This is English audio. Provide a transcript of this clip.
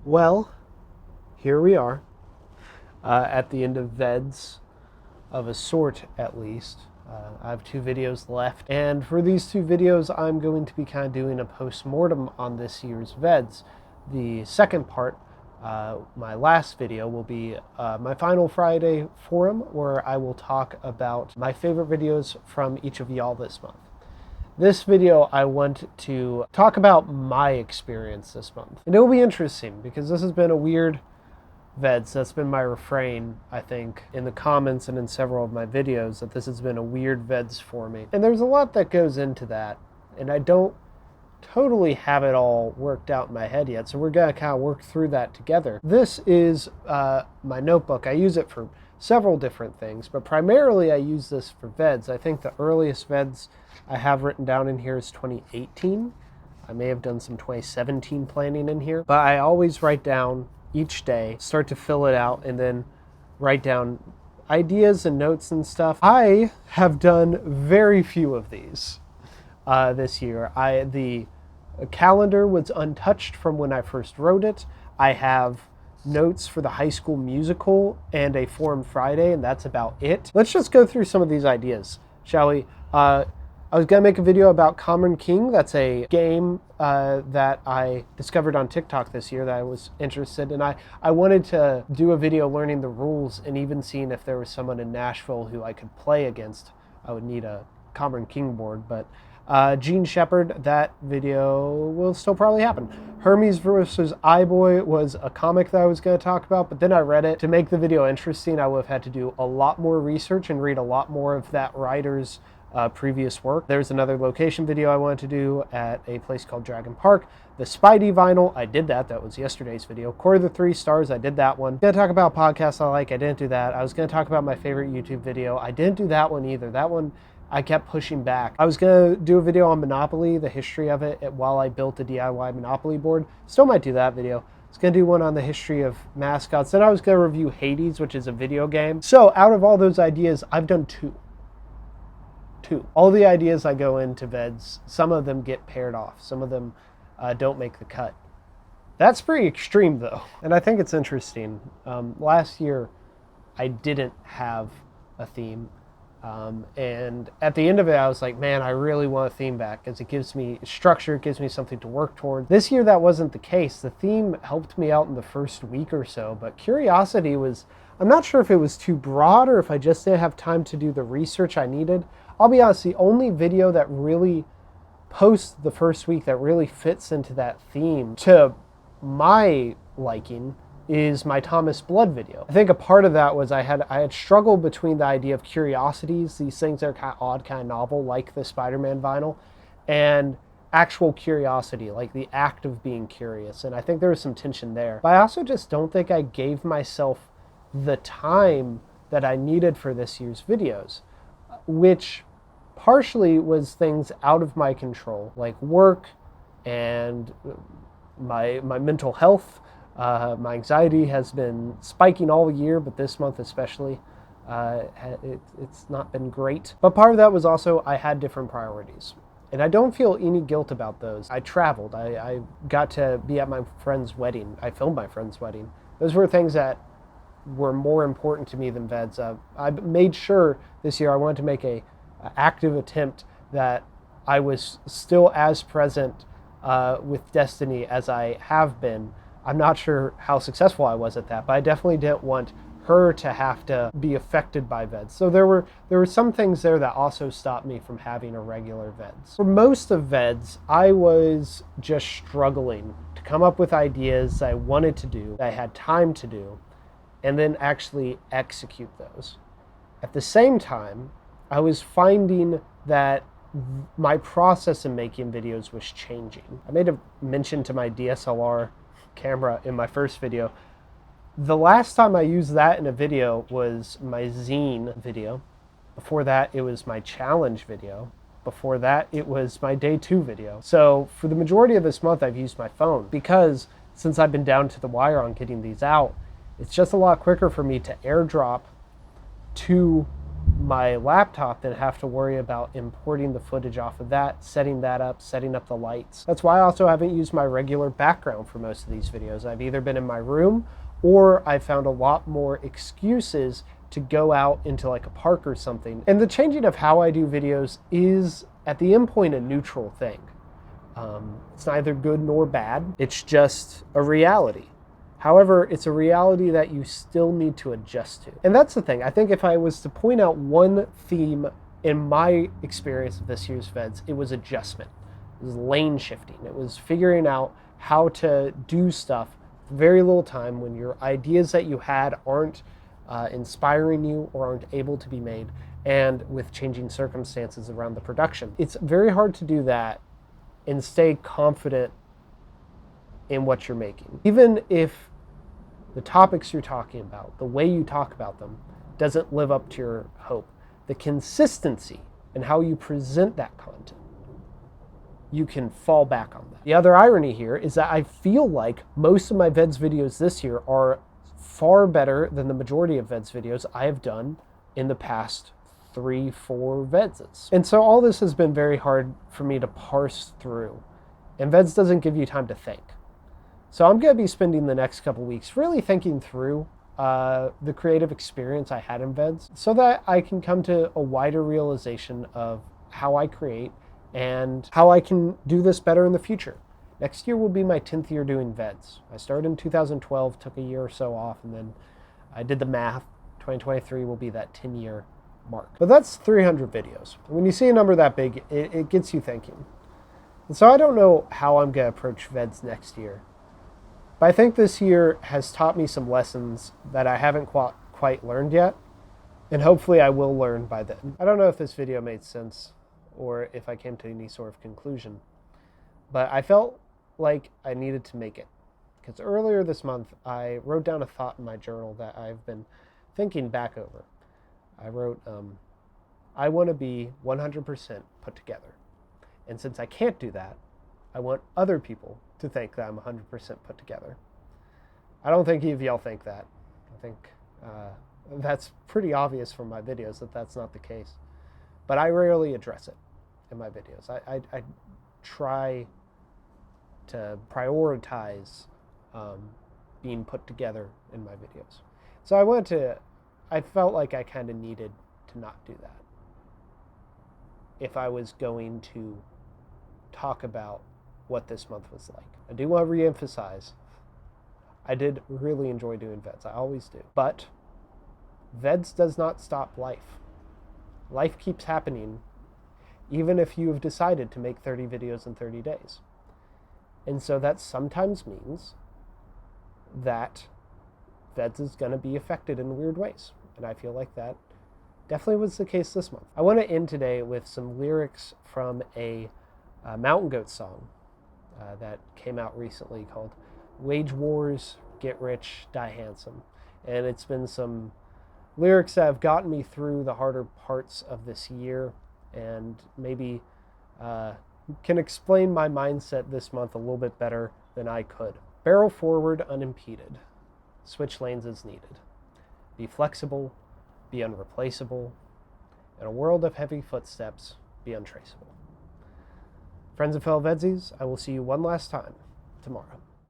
Well, here we are at the end of VEDS, of a sort at least. I have 2 videos left, and for these 2 videos I'm going to be kind of doing a post-mortem on this year's VEDS. The second part, my last video, will be my final Friday forum, where I will talk about my favorite videos from each of y'all this month. This video, I want to talk about my experience this month. And it will be interesting because this has been a weird VEDS. That's been my refrain, I think, in the comments and in several of my videos, that this has been a weird VEDS for me. And there's a lot that goes into that, and I don't totally have it all worked out in my head yet, so we're gonna kind of work through that together. This is my notebook. I use it for several different things, but primarily I use this for VEDS. I think the earliest VEDS I have written down in here is 2018. I may have done some 2017 planning in here, but I always write down each day, start to fill it out, and then write down ideas and notes and stuff. I have done very few of these this year. The calendar was untouched from when I first wrote it. I have notes for the High School Musical and a Forum Friday, and that's about it. Let's just go through some of these ideas, shall we? I was going to make a video about Common King. That's a game that I discovered on TikTok this year that I was interested in. I wanted to do a video learning the rules and even seeing if there was someone in Nashville who I could play against. I would need a Common King board, but Gene Shepard, that video will still probably happen. Hermes versus iBoy was a comic that I was going to talk about, but then I read it. To make the video interesting, I would have had to do a lot more research and read a lot more of that writer's previous work. There's another location video I wanted to do at a place called Dragon Park. The Spidey vinyl, I did that. That was yesterday's video. Core of the 3 Stars, I did that one. I'm gonna talk about podcasts I like. I didn't do that. I was gonna talk about my favorite YouTube video. I didn't do that one either. That one I kept pushing back. I was gonna do a video on Monopoly, the history of it, while I built a DIY Monopoly board. Still might do that video. I was gonna do one on the history of mascots. Then I was gonna review Hades, which is a video game. So out of all those ideas, I've done 2. All the ideas I go into VEDS, some of them get paired off. Some of them don't make the cut. That's pretty extreme though. And I think it's interesting. Last year, I didn't have a theme. And at the end of it, I was like, man, I really want a theme back because it gives me structure, it gives me something to work toward. This year, that wasn't the case. The theme helped me out in the first week or so, but curiosity was, I'm not sure if it was too broad or if I just didn't have time to do the research I needed. I'll be honest, the only video that really posts the first week that really fits into that theme to my liking is my Thomas Blood video. I think a part of that was I had struggled between the idea of curiosities, these things that are kind of odd, kind of novel, like the Spider-Man vinyl, and actual curiosity, like the act of being curious. And I think there was some tension there. But I also just don't think I gave myself the time that I needed for this year's videos, which partially was things out of my control, like work and my mental health. My anxiety has been spiking all year, but this month especially, it's not been great. But part of that was also I had different priorities. And I don't feel any guilt about those. I traveled. I got to be at my friend's wedding. I filmed my friend's wedding. Those were things that were more important to me than VEDS. I made sure this year I wanted to make a active attempt that I was still as present with Destiny as I have been. I'm not sure how successful I was at that, but I definitely didn't want her to have to be affected by VEDS. So there were some things there that also stopped me from having a regular VEDS. For most of VEDS, I was just struggling to come up with ideas I wanted to do, that I had time to do, and then actually execute those. At the same time, I was finding that my process in making videos was changing. I made a mention to my DSLR camera in my first video. The last time I used that in a video was my zine video. Before that, it was my challenge video. Before that, it was my day 2 video. So for the majority of this month, I've used my phone because since I've been down to the wire on getting these out, it's just a lot quicker for me to airdrop to my laptop and have to worry about importing the footage off of that, setting up the lights. That's why I also haven't used my regular background for most of these videos. I've either been in my room or I've found a lot more excuses to go out into like a park or something. And the changing of how I do videos is at the end point a neutral thing. It's neither good nor bad. It's just a reality. However, it's a reality that you still need to adjust to. And that's the thing. I think if I was to point out one theme in my experience of this year's VEDS, it was adjustment. It was lane shifting. It was figuring out how to do stuff very little time when your ideas that you had aren't inspiring you or aren't able to be made, and with changing circumstances around the production. It's very hard to do that and stay confident in what you're making. Even if the topics you're talking about, the way you talk about them, doesn't live up to your hope, the consistency and how you present that content, you can fall back on that. The other irony here is that I feel like most of my VEDS videos this year are far better than the majority of VEDS videos I have done in the past 3-4 VEDSs. And so all this has been very hard for me to parse through. And VEDS doesn't give you time to think. So I'm going to be spending the next couple weeks really thinking through the creative experience I had in VEDS so that I can come to a wider realization of how I create and how I can do this better in the future. Next year will be my 10th year doing VEDS. I started in 2012, took a year or so off, and then I did the math. 2023 will be that 10-year mark. But that's 300 videos. When you see a number that big, it gets you thinking. And so I don't know how I'm going to approach VEDS next year. But I think this year has taught me some lessons that I haven't quite learned yet, and hopefully I will learn by then. I don't know if this video made sense or if I came to any sort of conclusion, but I felt like I needed to make it. Because earlier this month, I wrote down a thought in my journal that I've been thinking back over. I wrote, I want to be 100% put together. And since I can't do that, I want other people to think that I'm 100% put together. I don't think any of y'all think that. I think that's pretty obvious from my videos that that's not the case. But I rarely address it in my videos. I try to prioritize being put together in my videos. So I felt like I kind of needed to not do that if I was going to talk about what this month was like. I do want to re-emphasize, I did really enjoy doing VEDS. I always do. But VEDS does not stop life. Life keeps happening even if you have decided to make 30 videos in 30 days. And so that sometimes means that VEDS is going to be affected in weird ways. And I feel like that definitely was the case this month. I want to end today with some lyrics from a Mountain Goat song that came out recently called Wage Wars, Get Rich, Die Handsome. And it's been some lyrics that have gotten me through the harder parts of this year and maybe can explain my mindset this month a little bit better than I could. Barrel forward unimpeded. Switch lanes as needed. Be flexible, be unreplaceable. In a world of heavy footsteps, be untraceable. Friends and fellow VEDSies, I will see you one last time tomorrow.